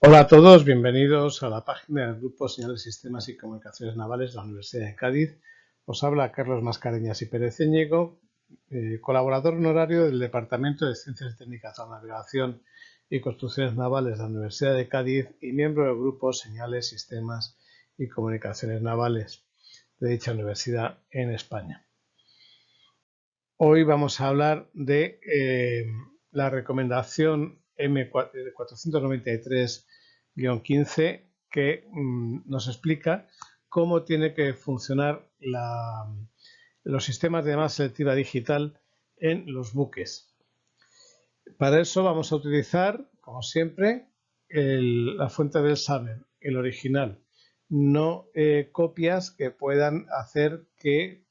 Hola a todos, bienvenidos a la página del Grupo Señales, Sistemas y Comunicaciones Navales de la Universidad de Cádiz. Os habla Carlos Mascareñas y Pérez Íñigo, colaborador honorario del Departamento de Ciencias Técnicas de la Navegación y Construcciones Navales de la Universidad de Cádiz y miembro del Grupo Señales, Sistemas y Comunicaciones Navales de dicha universidad en España. Hoy vamos a hablar de la recomendación M493-15 que nos explica cómo tiene que funcionar los sistemas de llamada selectiva digital en los buques. Para eso vamos a utilizar, como siempre, la fuente del saber, el original, no copias que puedan hacer que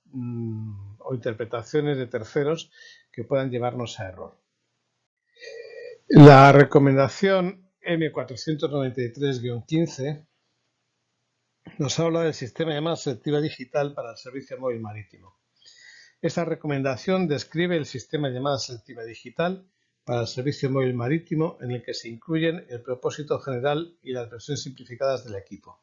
o interpretaciones de terceros que puedan llevarnos a error. La recomendación M493-15 nos habla del sistema de llamada selectiva digital para el servicio móvil marítimo. Esta recomendación describe el sistema de llamada selectiva digital para el servicio móvil marítimo en el que se incluyen el propósito general y las versiones simplificadas del equipo.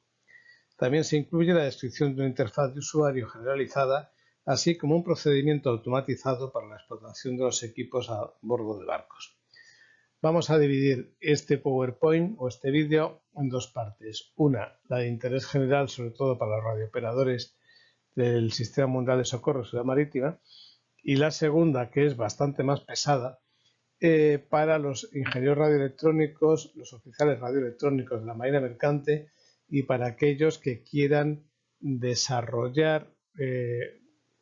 También se incluye la descripción de una interfaz de usuario generalizada, así como un procedimiento automatizado para la explotación de los equipos a bordo de barcos. Vamos a dividir este PowerPoint o este vídeo en dos partes. Una, la de interés general, sobre todo para los radiooperadores del Sistema Mundial de Socorro y Seguridad Marítima, y la segunda, que es bastante más pesada, para los ingenieros radioelectrónicos, los oficiales radioelectrónicos de la Marina Mercante y para aquellos que quieran desarrollar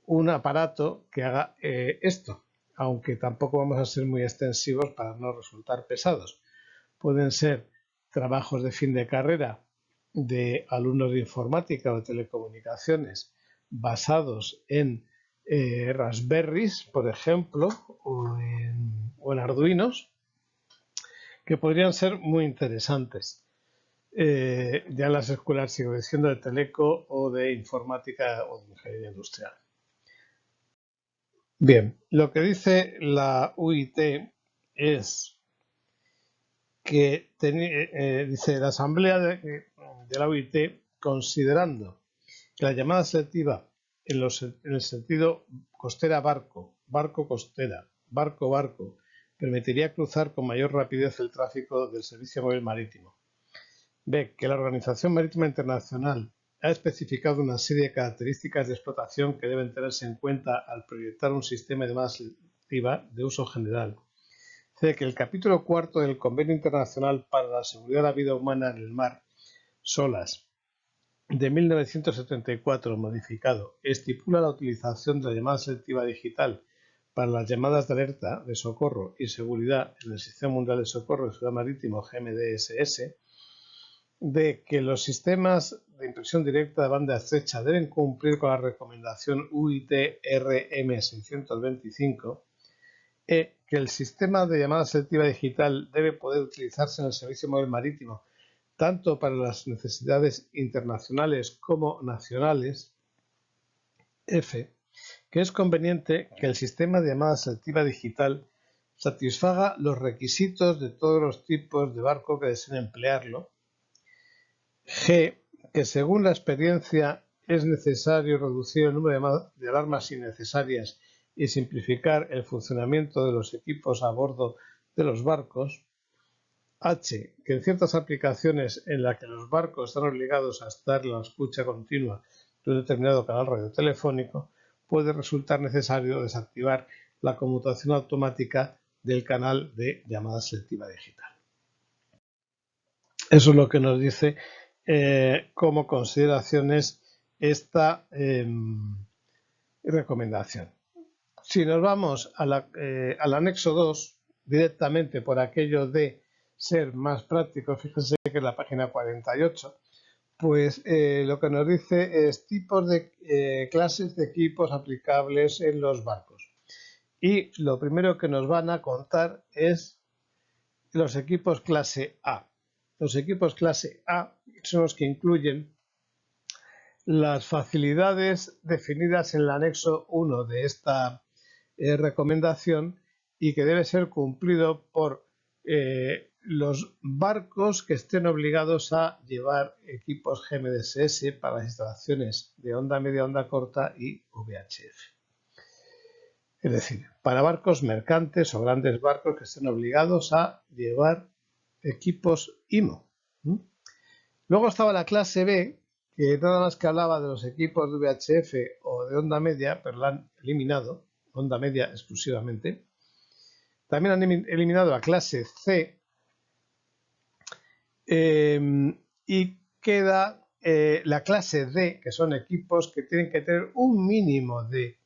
un aparato que haga esto, aunque tampoco vamos a ser muy extensivos para no resultar pesados. Pueden ser trabajos de fin de carrera de alumnos de informática o de telecomunicaciones basados en Raspberries, por ejemplo, o en Arduinos, que podrían ser muy interesantes. Ya en las escuelas sigo diciendo de teleco o de informática o de ingeniería industrial. Bien, lo que dice la UIT es que dice la asamblea de la UIT, considerando que la llamada selectiva en el sentido costera-barco, barco-costera, barco-barco, permitiría cruzar con mayor rapidez el tráfico del servicio móvil marítimo. B. Que la Organización Marítima Internacional ha especificado una serie de características de explotación que deben tenerse en cuenta al proyectar un sistema de llamada selectiva de uso general. C. Que el capítulo cuarto del Convenio Internacional para la Seguridad de la Vida Humana en el Mar, SOLAS, de 1974, modificado, estipula la utilización de la llamada selectiva digital para las llamadas de alerta de socorro y seguridad en el Sistema Mundial de Socorro y Seguridad Marítimo GMDSS, de que los sistemas de impresión directa de banda estrecha deben cumplir con la recomendación UIT-RM 625, que el sistema de llamada selectiva digital debe poder utilizarse en el servicio móvil marítimo tanto para las necesidades internacionales como nacionales. F. Que es conveniente que el sistema de llamada selectiva digital satisfaga los requisitos de todos los tipos de barco que deseen emplearlo. G. Que según la experiencia es necesario reducir el número de alarmas innecesarias y simplificar el funcionamiento de los equipos a bordo de los barcos. H. Que en ciertas aplicaciones en las que los barcos están obligados a estar en la escucha continua de un determinado canal radiotelefónico, puede resultar necesario desactivar la conmutación automática del canal de llamada selectiva digital. Eso es lo que nos dice como consideraciones esta recomendación. Si nos vamos al anexo 2, directamente por aquello de ser más práctico, fíjense que es la página 48, pues lo que nos dice es tipos de clases de equipos aplicables en los barcos. Y lo primero que nos van a contar es los equipos clase A. Los equipos clase A son los que incluyen las facilidades definidas en el anexo 1 de esta recomendación y que debe ser cumplido por los barcos que estén obligados a llevar equipos GMDSS para las instalaciones de onda media, onda corta y VHF. Es decir, para barcos mercantes o grandes barcos que estén obligados a llevar equipos IMO. Luego estaba la clase B, que nada más que hablaba de los equipos de VHF o de onda media, pero la han eliminado, onda media exclusivamente. También han eliminado la clase C y queda la clase D, que son equipos que tienen que tener un mínimo de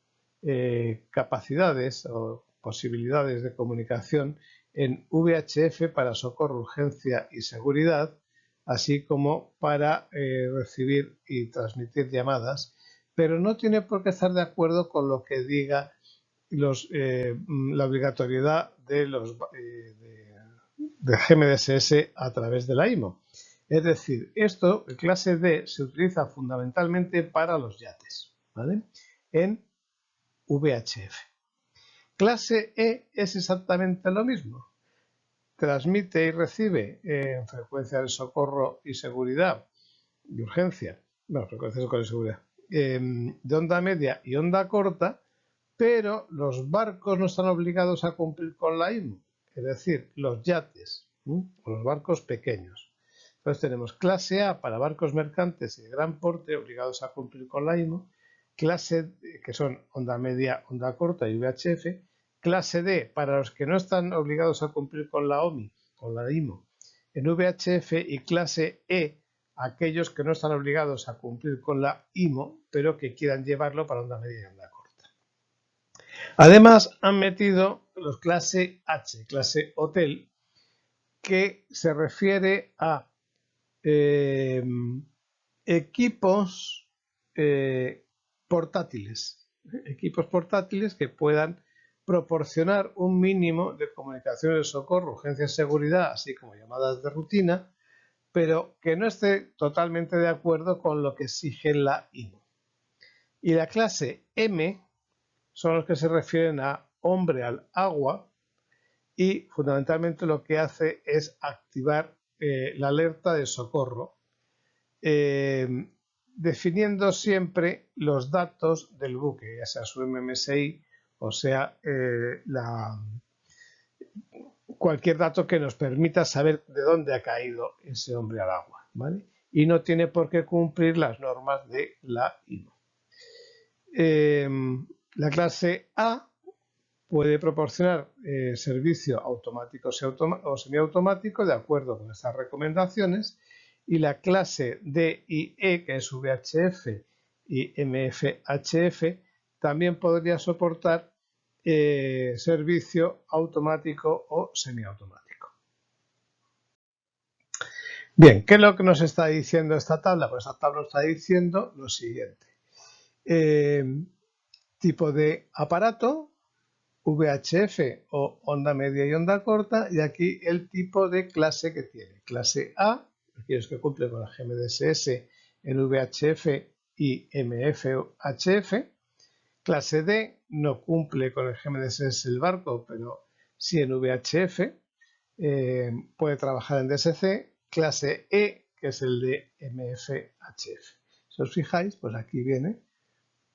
capacidades o posibilidades de comunicación en VHF para socorro, urgencia y seguridad, así como para recibir y transmitir llamadas, pero no tiene por qué estar de acuerdo con lo que diga la obligatoriedad de GMDSS a través de la IMO. Es decir, esto, clase D, se utiliza fundamentalmente para los yates, ¿vale? En VHF. Clase E es exactamente lo mismo. Transmite y recibe en frecuencia de socorro y seguridad y urgencia, no, frecuencia de socorro y seguridad, de onda media y onda corta, pero los barcos no están obligados a cumplir con la IMO, es decir, los yates o los barcos pequeños. Entonces tenemos clase A para barcos mercantes y de gran porte obligados a cumplir con la IMO, clase D, que son onda media, onda corta y VHF, clase D para los que no están obligados a cumplir con la OMI, con la IMO, en VHF, y clase E aquellos que no están obligados a cumplir con la IMO, pero que quieran llevarlo para onda media y onda corta. Además, han metido los clase H, clase hotel, que se refiere a equipos portátiles que puedan proporcionar un mínimo de comunicaciones de socorro, urgencia y seguridad, así como llamadas de rutina, pero que no esté totalmente de acuerdo con lo que exige la IMO. Y la clase M son los que se refieren a hombre al agua y fundamentalmente lo que hace es activar la alerta de socorro, definiendo siempre los datos del buque, ya sea su MMSI o sea cualquier dato que nos permita saber de dónde ha caído ese hombre al agua, ¿vale? Y no tiene por qué cumplir las normas de la IMO. La clase A puede proporcionar servicio automático o semiautomático de acuerdo con estas recomendaciones, y la clase D y E, que es VHF y MFHF, también podría soportar servicio automático o semiautomático. Bien, ¿qué es lo que nos está diciendo esta tabla? Pues esta tabla nos está diciendo lo siguiente. Tipo de aparato, VHF o onda media y onda corta, y aquí el tipo de clase que tiene. Clase A, aquellos que cumplen con la GMDSS en VHF y MFHF. Clase D no cumple con el GMDSS el barco, pero sí en VHF, puede trabajar en DSC. Clase E, que es el de MFHF. Si os fijáis, pues aquí viene,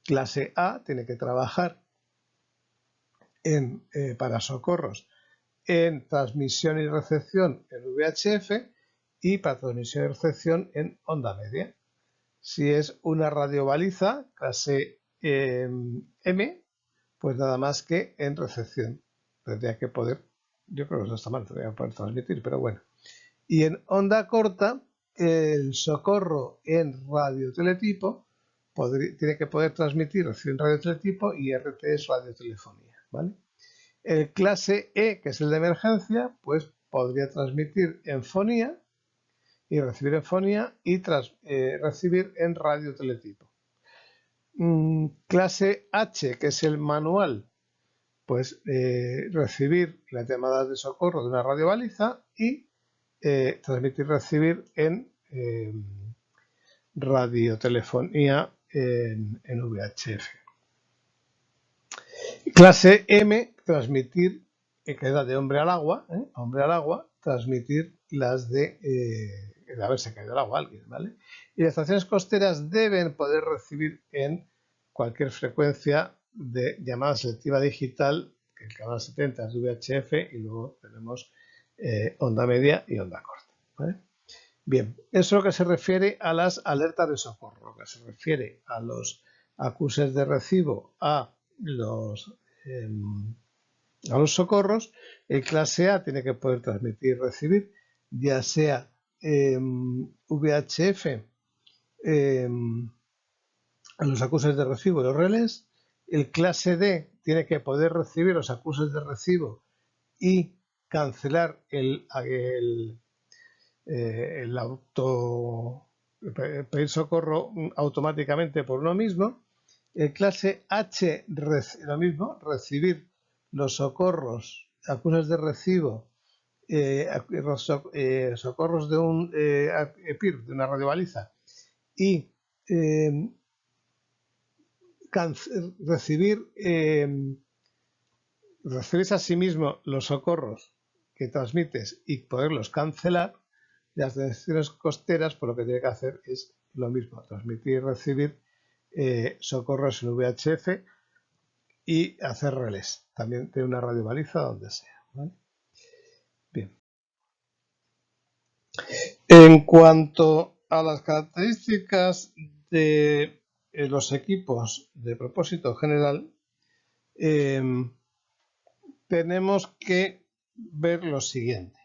clase A tiene que trabajar para socorros en transmisión y recepción en VHF y para transmisión y recepción en onda media. Si es una radiobaliza clase M, pues nada más que en recepción. Tendría que poder, yo creo que eso está mal, tendría que poder transmitir, pero bueno. Y en onda corta, el socorro en radioteletipo tiene que poder transmitir, recibir en radioteletipo y RT es radiotelefonía, ¿vale? El clase E, que es el de emergencia, pues podría transmitir en fonía y recibir en fonía y recibir en radioteletipo. Clase H, que es el manual, pues recibir las llamadas de socorro de una radiobaliza y transmitir y recibir en radiotelefonía en VHF. Clase M, transmitir, que es la de hombre al agua, transmitir las de haberse caído el agua a alguien, ¿vale? Y las estaciones costeras deben poder recibir en cualquier frecuencia de llamada selectiva digital, que el canal 70 es de VHF y luego tenemos onda media y onda corta, ¿vale? Bien, eso es lo que se refiere a las alertas de socorro, lo que se refiere a los acuses de recibo, a los socorros. El clase A tiene que poder transmitir y recibir, ya sea VHF a los acuses de recibo y los relés. El clase D tiene que poder recibir los acuses de recibo y cancelar el pedir socorro automáticamente por uno mismo. El clase H, lo mismo, recibir los socorros, acuses de recibo, socorros de un EPIR, de una radiobaliza, y recibir a sí mismo los socorros que transmites y poderlos cancelar. Las estaciones costeras, por lo que tiene que hacer es lo mismo, transmitir y recibir socorros en VHF y hacer relés, también de una radiobaliza donde sea, ¿vale? Bien. En cuanto a las características de los equipos de propósito general, tenemos que ver lo siguiente.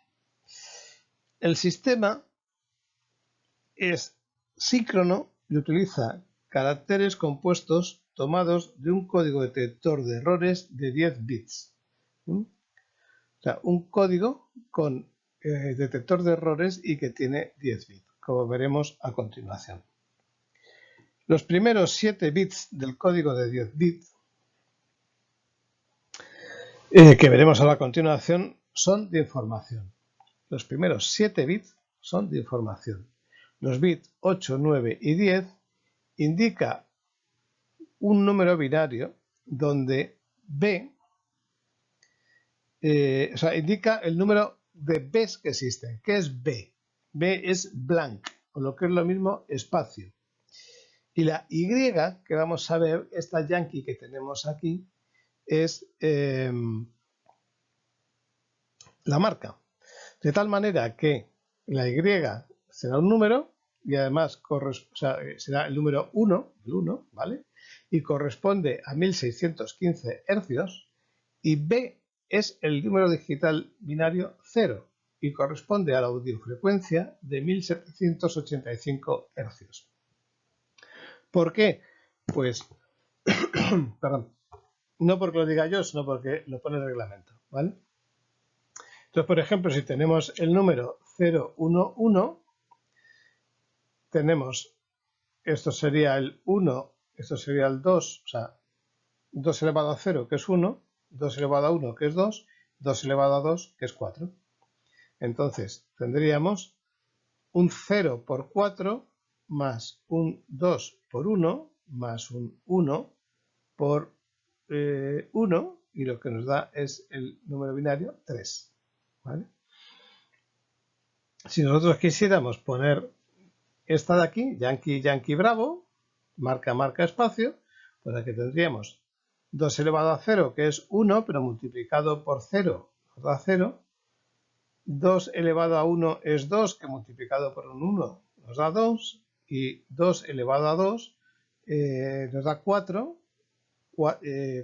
El sistema es síncrono y utiliza caracteres compuestos tomados de un código detector de errores de 10 bits. O sea, un código con detector de errores y que tiene 10 bits, como veremos a continuación. Los primeros 7 bits del código de 10 bits, que veremos ahora a continuación, son de información. Los primeros 7 bits son de información. Los bits 8, 9 y 10 indica un número binario donde B, indica el número de Bs que existen. ¿Qué es B? B es blank, o lo que es lo mismo, espacio. Y la Y que vamos a ver, esta yankee que tenemos aquí, es la marca. De tal manera que la Y será un número y además será el número 1, el 1, ¿vale? Y corresponde a 1615 hercios, y B es el número digital binario 0 y corresponde a la audiofrecuencia de 1785 hercios. ¿Por qué? Pues, perdón, no porque lo diga yo, sino porque lo pone el reglamento, ¿vale? Entonces, por ejemplo, si tenemos el número 011, tenemos, esto sería el 1, esto sería el 2, o sea, 2 elevado a 0, que es 1, 2 elevado a 1, que es 2, 2 elevado a 2, que es 4. Entonces, tendríamos un 0 por 4 más un 2 por 1 más un 1 por 1, y lo que nos da es el número binario 3, ¿vale? Si nosotros quisiéramos poner esta de aquí, Yankee, Yankee, Bravo, marca, marca, espacio, pues aquí tendríamos 2 elevado a 0, que es 1, pero multiplicado por 0 nos da 0. 2 elevado a 1 es 2, que multiplicado por un 1 nos da 2. Y 2 elevado a 2 nos da 4.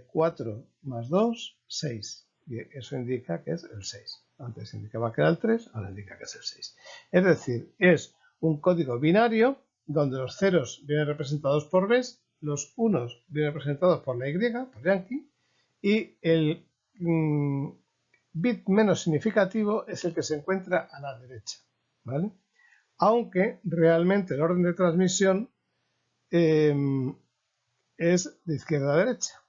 4 más 2, 6. Y eso indica que es el 6. Antes indicaba que era el 3, ahora indica que es el 6. Es decir, es un código binario donde los ceros vienen representados por Bs, los unos vienen representados por la Y, por Yankee, y el bit menos significativo es el que se encuentra a la derecha, ¿vale? Aunque realmente el orden de transmisión es de izquierda a derecha.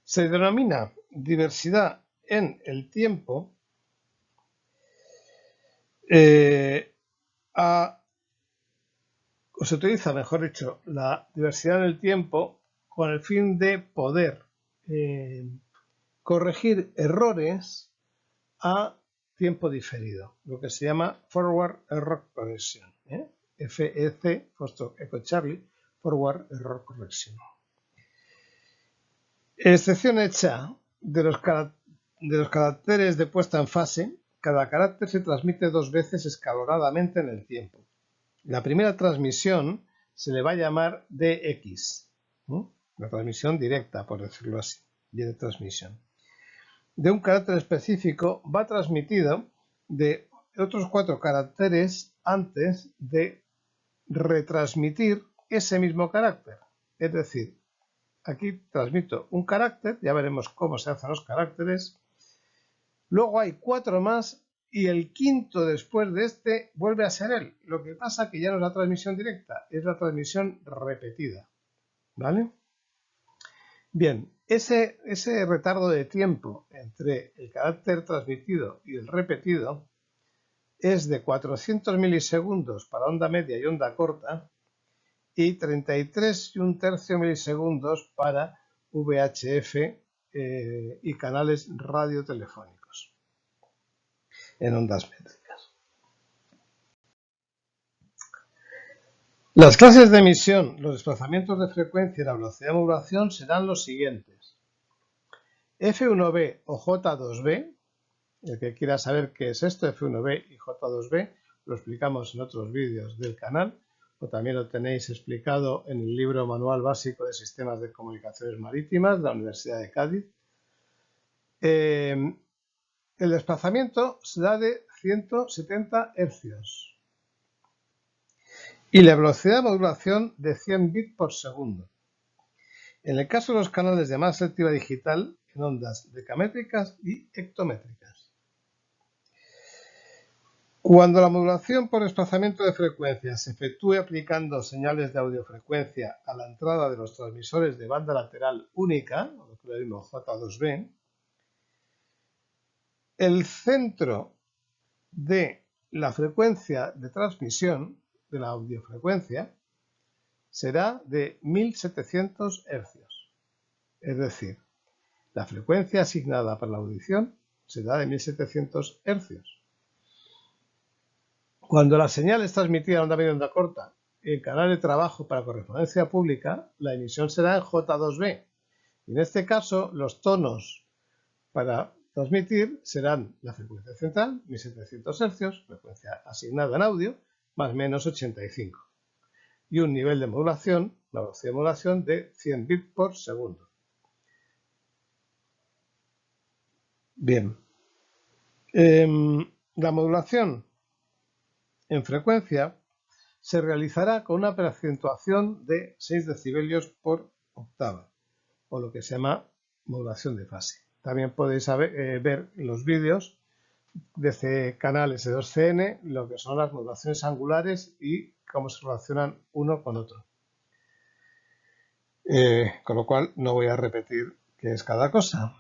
Se denomina diversidad en el tiempo se utiliza, mejor dicho, la diversidad en el tiempo con el fin de poder corregir errores a tiempo diferido, lo que se llama Forward Error Correction, FEC, Foxtrot Echo Charlie, Forward Error Correction. Excepción hecha de los caracteres de puesta en fase. Cada carácter se transmite 2 veces escalonadamente en el tiempo. La primera transmisión se le va a llamar DX, la transmisión directa, por decirlo así, de transmisión. De un carácter específico va transmitido de otros 4 caracteres antes de retransmitir ese mismo carácter. Es decir, aquí transmito un carácter, ya veremos cómo se hacen los caracteres. Luego hay 4 más y el quinto después de este vuelve a ser él. Lo que pasa que ya no es la transmisión directa, es la transmisión repetida. ¿Vale? Bien, ese retardo de tiempo entre el carácter transmitido y el repetido es de 400 milisegundos para onda media y onda corta y 33 1/3 milisegundos para VHF y canales radiotelefónicos en ondas métricas. Las clases de emisión, los desplazamientos de frecuencia y la velocidad de modulación serán los siguientes. F1B o J2B, el que quiera saber qué es esto, F1B y J2B, lo explicamos en otros vídeos del canal, o también lo tenéis explicado en el libro Manual Básico de Sistemas de Comunicaciones Marítimas de la Universidad de Cádiz. El desplazamiento será de 170 Hz y la velocidad de modulación de 100 bits por segundo. En el caso de los canales de masa selectiva digital, en ondas decamétricas y hectométricas. Cuando la modulación por desplazamiento de frecuencia se efectúe aplicando señales de audiofrecuencia a la entrada de los transmisores de banda lateral única, lo que le decimos J2B, el centro de la frecuencia de transmisión de la audiofrecuencia será de 1700 Hz. Es decir, la frecuencia asignada para la audición será de 1700 Hz. Cuando la señal es transmitida a onda media y onda corta en canal de trabajo para correspondencia pública, la emisión será en J2B. Y en este caso, los tonos para transmitir serán la frecuencia central, 1700 Hz, frecuencia asignada en audio, más o menos 85. Y un nivel de modulación, la velocidad de modulación de 100 bits por segundo. Bien. La modulación en frecuencia se realizará con una acentuación de 6 decibelios por octava, o lo que se llama modulación de fase. También podéis ver los vídeos de este canal S2CN, lo que son las modulaciones angulares y cómo se relacionan uno con otro. Con lo cual no voy a repetir qué es cada cosa.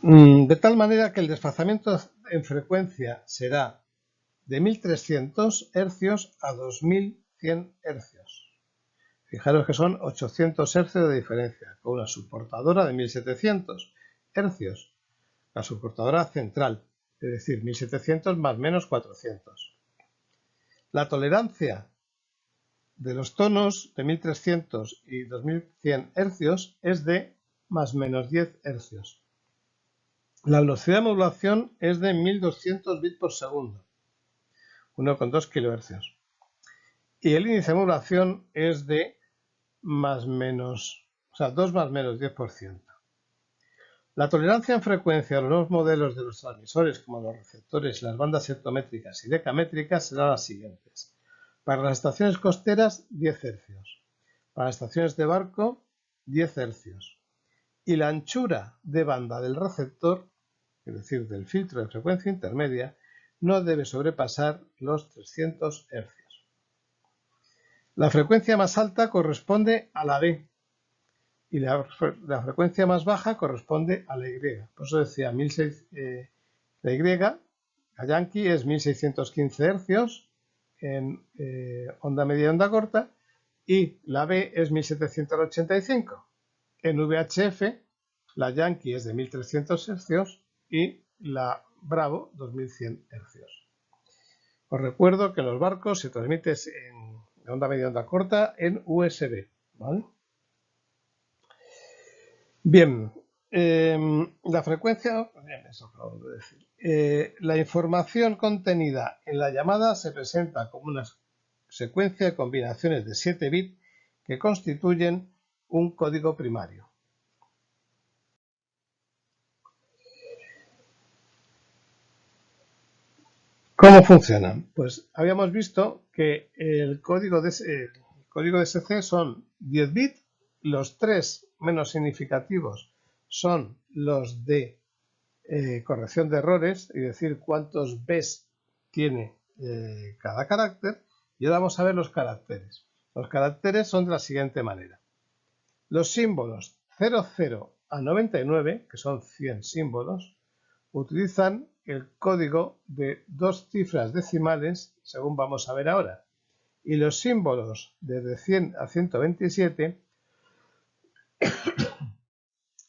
De tal manera que el desplazamiento en frecuencia será de 1300 Hz a 2100 Hz. Fijaros que son 800 Hz de diferencia, con una subportadora de 1700 Hz, la subportadora central, es decir, 1700 más menos 400. La tolerancia de los tonos de 1300 y 2100 Hz es de más menos 10 Hz. La velocidad de modulación es de 1200 bits por segundo, 1,2 kHz. Y el índice de modulación es de 2 más menos 10%. La tolerancia en frecuencia de los nuevos modelos de los transmisores, como los receptores, las bandas hectométricas y decamétricas, serán las siguientes. Para las estaciones costeras, 10 Hz. Para las estaciones de barco, 10 Hz. Y la anchura de banda del receptor, es decir, del filtro de frecuencia intermedia, no debe sobrepasar los 300 Hz. La frecuencia más alta corresponde a la B y la frecuencia más baja corresponde a la Y. Por eso decía, la Y, la Yankee, es 1615 Hz en onda media y onda corta, y la B es 1785. En VHF La Yankee es de 1300 Hz y la Bravo 2100 Hz. Os recuerdo que en los barcos se transmite en onda media y onda corta en USB, ¿vale? Bien, la frecuencia, eso acabo de decir. La información contenida en la llamada se presenta como una secuencia de combinaciones de 7 bits que constituyen un código primario. ¿Cómo funcionan? Pues habíamos visto que el código de SC son 10 bits, los 3 menos significativos son los de corrección de errores, es decir, cuántos bits tiene cada carácter, y ahora vamos a ver los caracteres. Los caracteres son de la siguiente manera. Los símbolos 00 a 99, que son 100 símbolos, utilizan el código de 2 cifras decimales, según vamos a ver ahora. Y los símbolos desde 100 a 127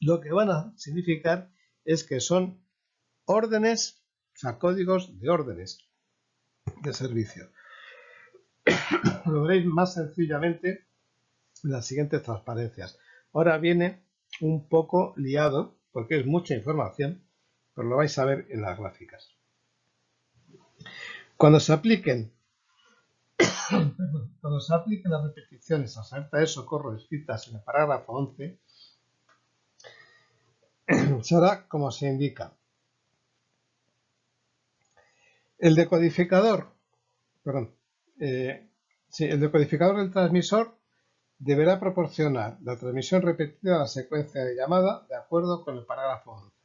lo que van a significar es que son órdenes, o sea, códigos de órdenes de servicio. Lo veréis más sencillamente en las siguientes transparencias. Ahora viene un poco liado porque es mucha información, pero lo vais a ver en las gráficas. Cuando se apliquen las repeticiones a alerta de socorro escritas en el parágrafo 11, se hará como se indica. El decodificador del transmisor deberá proporcionar la transmisión repetida de la secuencia de llamada de acuerdo con el parágrafo 11.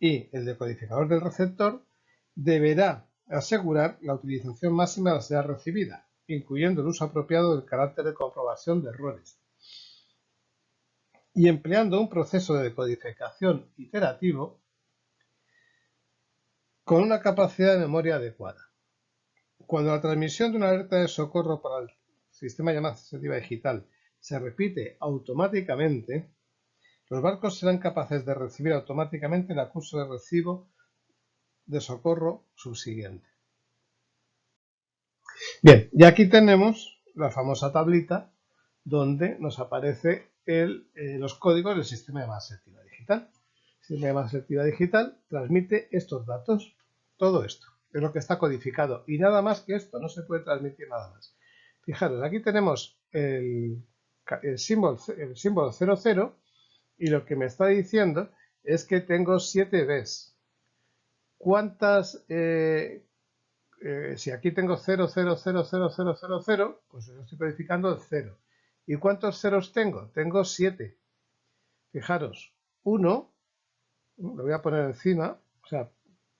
Y el decodificador del receptor deberá asegurar la utilización máxima de la señal recibida, incluyendo el uso apropiado del carácter de comprobación de errores. Y empleando un proceso de decodificación iterativo con una capacidad de memoria adecuada. Cuando la transmisión de una alerta de socorro para el sistema de llamada sensitiva digital se repite automáticamente, los barcos serán capaces de recibir automáticamente el acuso de recibo de socorro subsiguiente. Bien, y aquí tenemos la famosa tablita donde nos aparece los códigos del sistema de llamada selectiva digital. El sistema de llamada selectiva digital transmite estos datos, todo esto es lo que está codificado y nada más que esto, no se puede transmitir nada más. Fijaros, aquí tenemos el símbolo 00 y lo que me está diciendo es que tengo 7 Bs. ¿Cuántas? Si aquí tengo 0, 0, 0, 0, 0, 0, 0, pues yo estoy codificando el 0. ¿Y cuántos ceros tengo? Tengo 7. Fijaros, 1, lo voy a poner encima, o sea,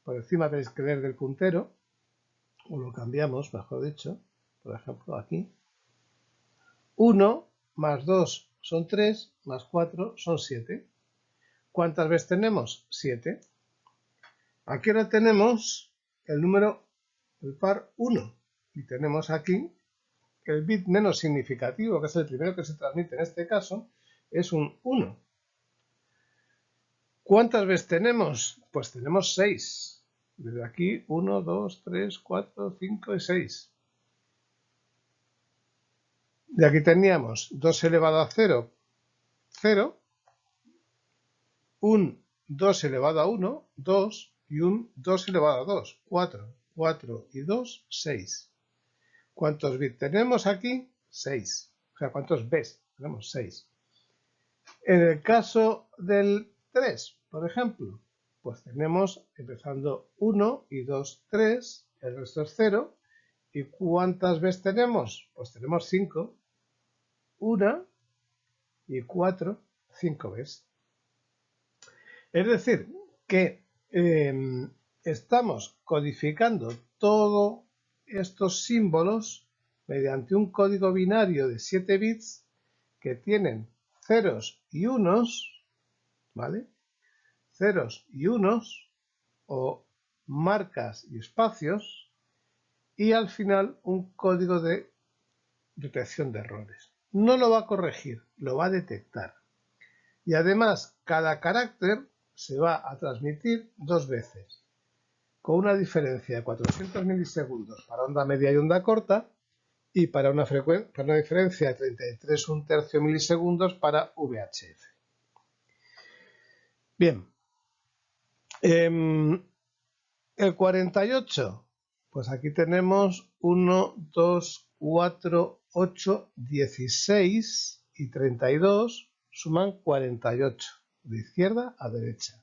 por encima tenéis que leer del puntero, o lo cambiamos, mejor dicho, por ejemplo, aquí. 1 más 2 son 3, más 4 son 7. ¿Cuántas veces tenemos? 7. Aquí ahora tenemos el número, el par 1, y tenemos aquí el bit menos significativo, que es el primero que se transmite en este caso, es un 1. ¿Cuántas veces tenemos? Pues tenemos 6. Desde aquí 1, 2, 3, 4, 5 y 6. De aquí teníamos 2 elevado a 0, 0. Un 2 elevado a 1, 2. Y un 2 elevado a 2, 4. 4 y 2, 6. ¿Cuántos bits tenemos aquí? 6. O sea, ¿cuántos bits? Tenemos 6. En el caso del 3, por ejemplo, pues tenemos empezando 1 y 2, 3, el resto es 0. ¿Y cuántas veces tenemos? Pues tenemos 5. 1 y 4, 5 veces. Es decir, que estamos codificando todos estos símbolos mediante un código binario de 7 bits que tienen ceros y unos, ¿vale? Ceros y unos, o marcas y espacios, y al final un código de detección de errores. No lo va a corregir, lo va a detectar. Y además, cada carácter se va a transmitir 2 veces, con una diferencia de 400 milisegundos para onda media y onda corta, y para una diferencia de 33 1/3 milisegundos para VHF. Bien, el 48, pues aquí tenemos 1, 2, 4, 8, 16 y 32 suman 48, de izquierda a derecha.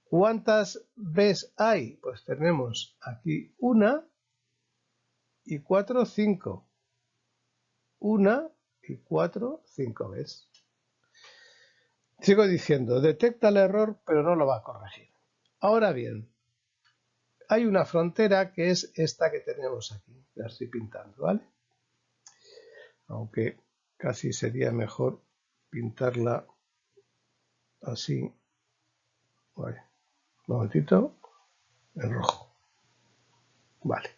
¿Cuántas Bs hay? Pues tenemos aquí una y 4, 5. Una y 4, 5 Bs. Sigo diciendo, detecta el error, pero no lo va a corregir. Ahora bien, hay una frontera que es esta que tenemos aquí. La estoy pintando, ¿vale? Aunque casi sería mejor pintarla así. Vale. Un momentito. En rojo. Vale.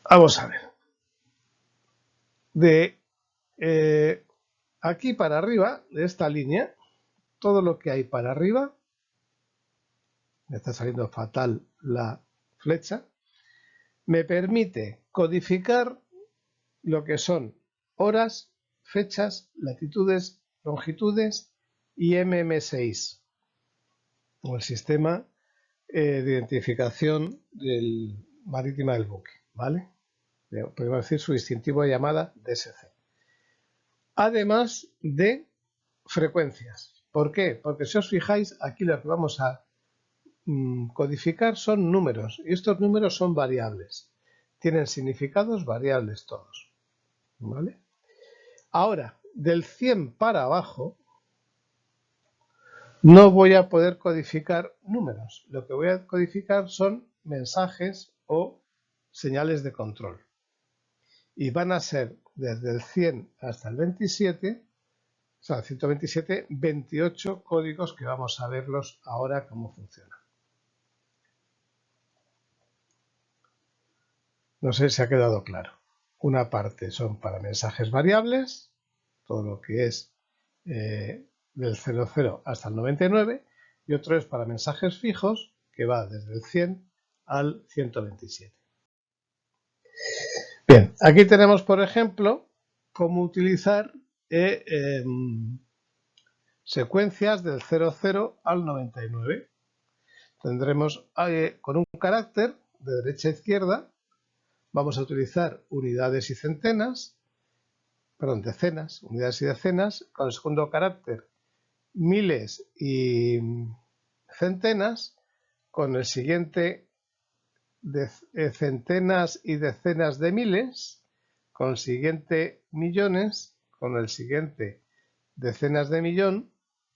Vamos a ver. De aquí para arriba, de esta línea, todo lo que hay para arriba, me está saliendo fatal la flecha, me permite codificar lo que son horas, fechas, latitudes, longitudes y MM6, o el sistema de identificación marítima del buque, ¿vale? Podemos decir su distintivo de llamada DSC. Además de frecuencias. ¿Por qué? Porque si os fijáis, aquí lo que vamos a codificar son números, y estos números son variables. Tienen significados variables todos, ¿vale? Ahora, del 100 para abajo, no voy a poder codificar números. Lo que voy a codificar son mensajes o señales de control. Y van a ser desde el 100 hasta el 27, o sea, 127, 28 códigos que vamos a verlos ahora cómo funcionan. No sé si ha quedado claro. Una parte son para mensajes variables, todo lo que es del 00 hasta el 99, y otro es para mensajes fijos, que va desde el 100 al 127. Bien, aquí tenemos, por ejemplo, cómo utilizar secuencias del 00 al 99. Tendremos con un carácter de derecha a izquierda, vamos a utilizar unidades y centenas, perdón, decenas, unidades y decenas, con el segundo carácter miles y centenas, con el siguiente centenas y decenas de miles, con el siguiente millones, con el siguiente decenas de millón,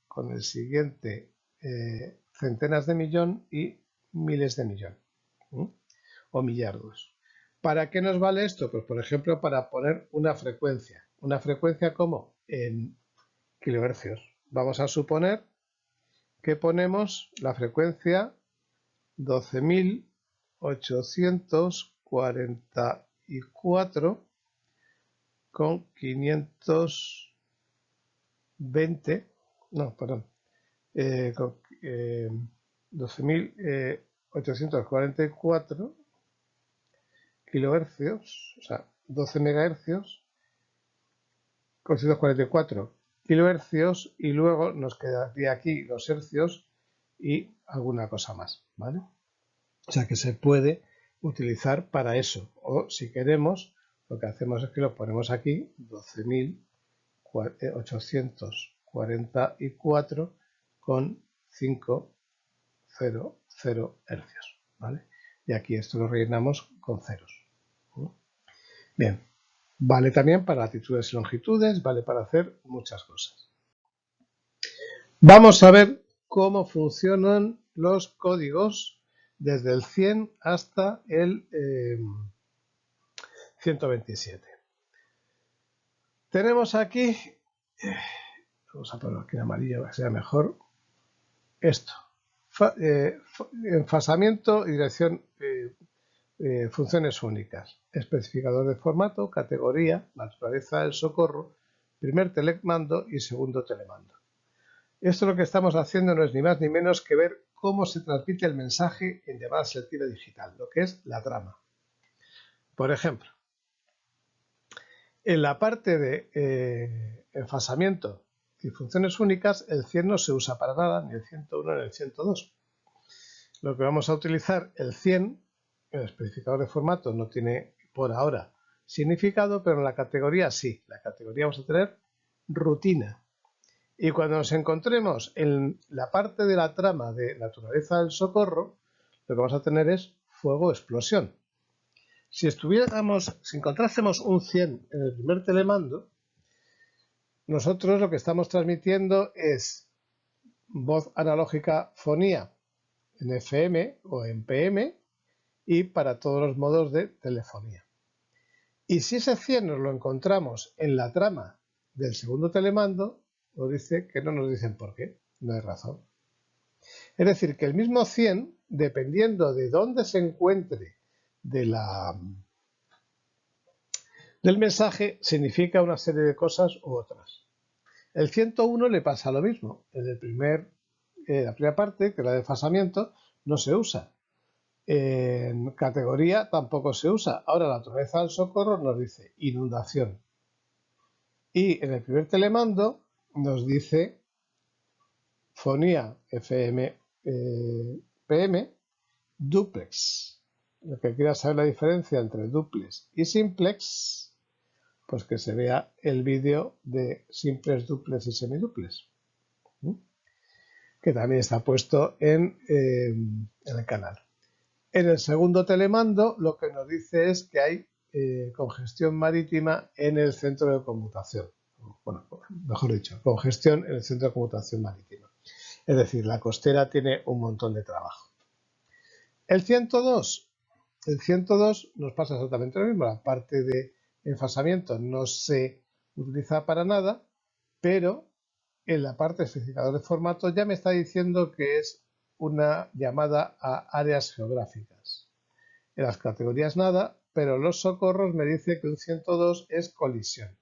con el siguiente centenas de millón y miles de millón, o millardos. ¿Para qué nos vale esto? Pues por ejemplo para poner una frecuencia. ¿Una frecuencia cómo? En kilohercios. Vamos a suponer que ponemos la frecuencia 12.844 con 520, no, perdón, con 12.844 kilohercios, o sea, 12 megahercios con 644 kilohercios, y luego nos quedaría aquí los hercios y alguna cosa más, ¿vale? O sea que se puede utilizar para eso, o si queremos, lo que hacemos es que lo ponemos aquí 12.844 con 500 hercios, ¿vale? Y aquí esto lo rellenamos con ceros. Bien, vale también para latitudes y longitudes, vale para hacer muchas cosas. Vamos a ver cómo funcionan los códigos desde el 100 hasta el 127. Tenemos aquí, vamos a ponerlo aquí en amarillo para que sea mejor, esto, enfasamiento y dirección, funciones únicas, especificador de formato, categoría, naturaleza del socorro, primer telemando y segundo telemando. Esto lo que estamos haciendo no es ni más ni menos que ver cómo se transmite el mensaje en llamada selectiva digital, lo que es la trama. Por ejemplo, en la parte de enfasamiento y funciones únicas, el 100 no se usa para nada, ni el 101 ni el 102. Lo que vamos a utilizar, el 100, el especificador de formato no tiene por ahora significado, pero en la categoría sí. La categoría vamos a tener rutina. Y cuando nos encontremos en la parte de la trama de naturaleza del socorro, lo que vamos a tener es fuego-explosión. Si encontrásemos un 100 en el primer telemando, nosotros lo que estamos transmitiendo es voz analógica fonía en FM o en PM y para todos los modos de telefonía. Y si ese 100 nos lo encontramos en la trama del segundo telemando, nos dice que no nos dicen por qué, no hay razón. Es decir, que el mismo 100, dependiendo de dónde se encuentre del mensaje, significa una serie de cosas u otras. El 101 le pasa lo mismo. En la primera parte, que es la de desfasamiento, no se usa. En categoría tampoco se usa. Ahora la naturaleza del socorro nos dice inundación. Y en el primer telemando nos dice fonía FM PM duplex. Lo que quiera saber la diferencia entre duplex y simplex, pues que se vea el vídeo de simplex, duplex y semiduplex, que también está puesto en el canal. En el segundo telemando lo que nos dice es que hay congestión marítima en el centro de conmutación. Bueno, mejor dicho, congestión en el centro de conmutación marítima. Es decir, la costera tiene un montón de trabajo. El 102 nos pasa exactamente lo mismo. La parte de enfasamiento no se utiliza para nada, pero en la parte de especificador de formato ya me está diciendo que es una llamada a áreas geográficas. En las categorías nada, pero los socorros me dice que un 102 es colisión.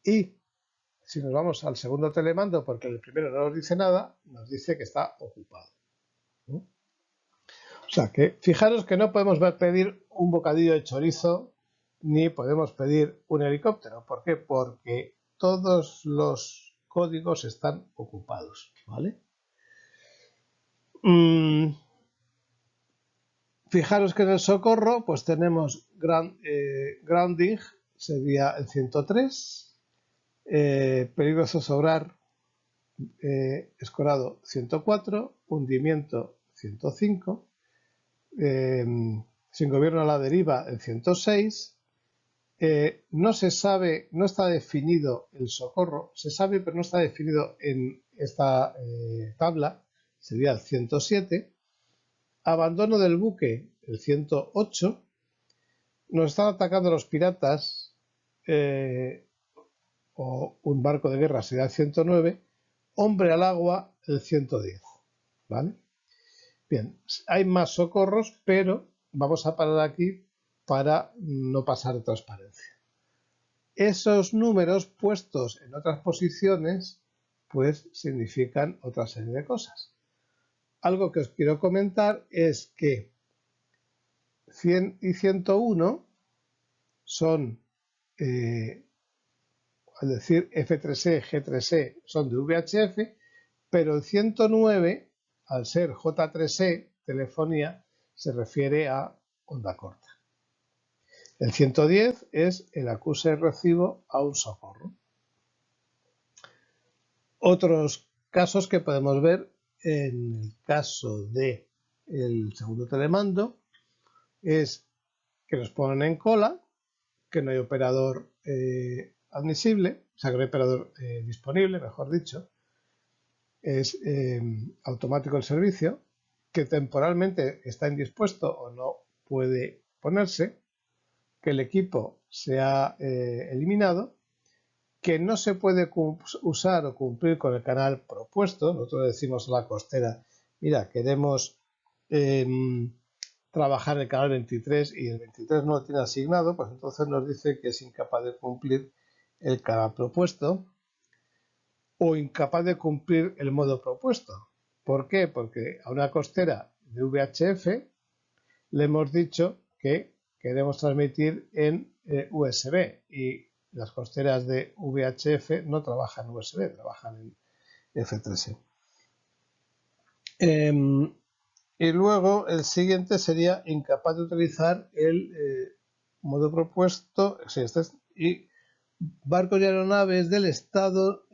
Y si nos vamos al segundo telemando, porque el primero no nos dice nada, nos dice que está ocupado. O sea que fijaros que no podemos pedir un bocadillo de chorizo ni podemos pedir un helicóptero. ¿Por qué? Porque todos los códigos están ocupados, ¿vale? Fijaros que en el socorro pues tenemos grounding, sería el 103, peligro de zozobrar escorado 104, hundimiento 105, sin gobierno a la deriva el 106, no se sabe, no está definido el socorro, se sabe pero no está definido en esta tabla, sería el 107, abandono del buque el 108, nos están atacando los piratas o un barco de guerra sería el 109, hombre al agua el 110, ¿vale? Bien, hay más socorros, pero vamos a parar aquí para no pasar de transparencia. Esos números puestos en otras posiciones, pues significan otra serie de cosas. Algo que os quiero comentar es que 100 y 101 son, al decir F3E, G3E, son de VHF, pero el 109, al ser J3E, telefonía, se refiere a onda corta. El 110 es el acuse de recibo a un socorro. Otros casos que podemos ver en el caso del segundo telemando es que nos ponen en cola, que no hay operador admisible, o sea, que no hay operador disponible, mejor dicho, es automático el servicio, que temporalmente está indispuesto o no puede ponerse, que el equipo se ha eliminado, que no se puede usar o cumplir con el canal propuesto. Nosotros decimos a la costera, mira, queremos trabajar el canal 23 y el 23 no lo tiene asignado, pues entonces nos dice que es incapaz de cumplir el canal propuesto o incapaz de cumplir el modo propuesto. ¿Por qué? Porque a una costera de VHF le hemos dicho que queremos transmitir en USB y las costeras de VHF no trabajan en USB, trabajan en F3E. Y luego el siguiente sería incapaz de utilizar el modo propuesto y barcos y aeronaves del Estado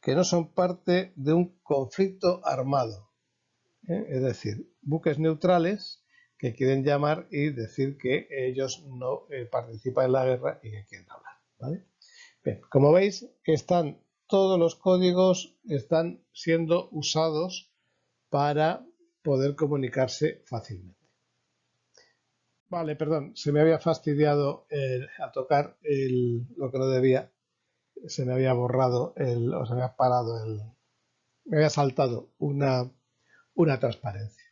que no son parte de un conflicto armado. Es decir, buques neutrales que quieren llamar y decir que ellos no participan en la guerra y que quieren hablar. ¿Vale? Bien, como veis, todos los códigos están siendo usados para poder comunicarse fácilmente. Vale, perdón, se me había fastidiado a tocar lo que no debía. Se me había borrado o se me había parado me había saltado una transparencia.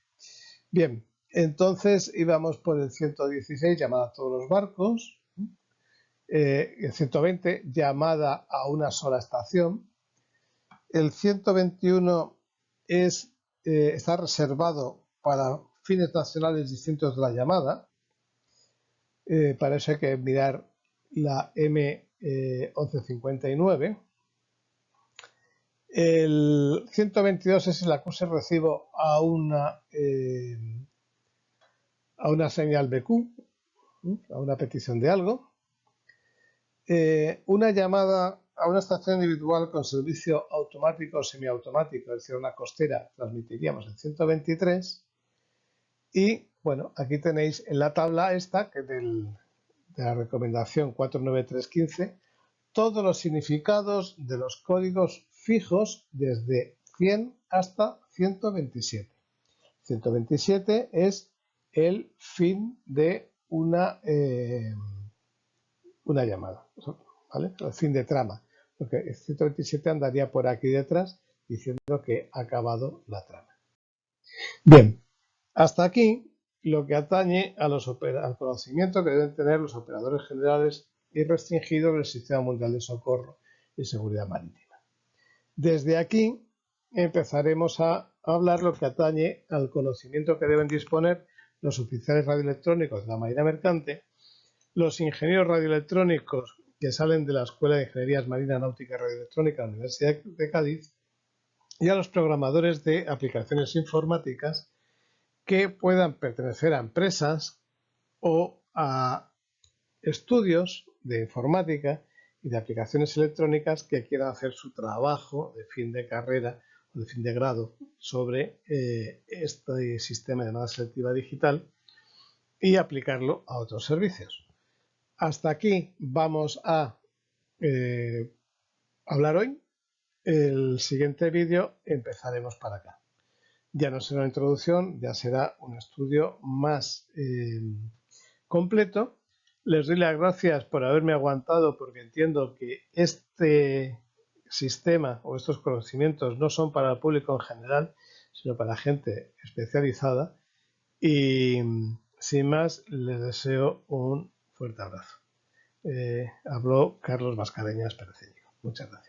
Bien, entonces íbamos por el 116, llamada a todos los barcos, el 120, llamada a una sola estación, el 121 está reservado para fines nacionales distintos de la llamada, para eso hay que mirar la M1159. El 122 es el acuse recibo a una señal BQ, a una petición de algo. Una llamada a una estación individual con servicio automático o semiautomático, es decir, una costera, transmitiríamos el 123. Y bueno, aquí tenéis en la tabla esta, que de la recomendación 49315, todos los significados de los códigos fijos desde 100 hasta 127. 127 es el fin de una llamada, ¿vale? El fin de trama, porque el 127 andaría por aquí detrás diciendo que ha acabado la trama. Bien, hasta aquí lo que atañe al conocimiento que deben tener los operadores generales y restringidos del Sistema Mundial de Socorro y Seguridad Marítima. Desde aquí empezaremos a hablar lo que atañe al conocimiento que deben disponer los oficiales radioelectrónicos de la Marina Mercante, los ingenieros radioelectrónicos que salen de la Escuela de Ingenierías Marina, Náutica y Radioelectrónica de la Universidad de Cádiz y a los programadores de aplicaciones informáticas que puedan pertenecer a empresas o a estudios de informática y de aplicaciones electrónicas que quieran hacer su trabajo de fin de carrera o de fin de grado sobre este sistema de llamada selectiva digital y aplicarlo a otros servicios. Hasta aquí vamos a hablar hoy. El siguiente vídeo empezaremos para acá. Ya no será una introducción, ya será un estudio más completo. Les doy las gracias por haberme aguantado, porque entiendo que este sistema o estos conocimientos no son para el público en general, sino para gente especializada. Y sin más, les deseo un fuerte abrazo. Habló Carlos Mascareñas Pereceñico. Muchas gracias.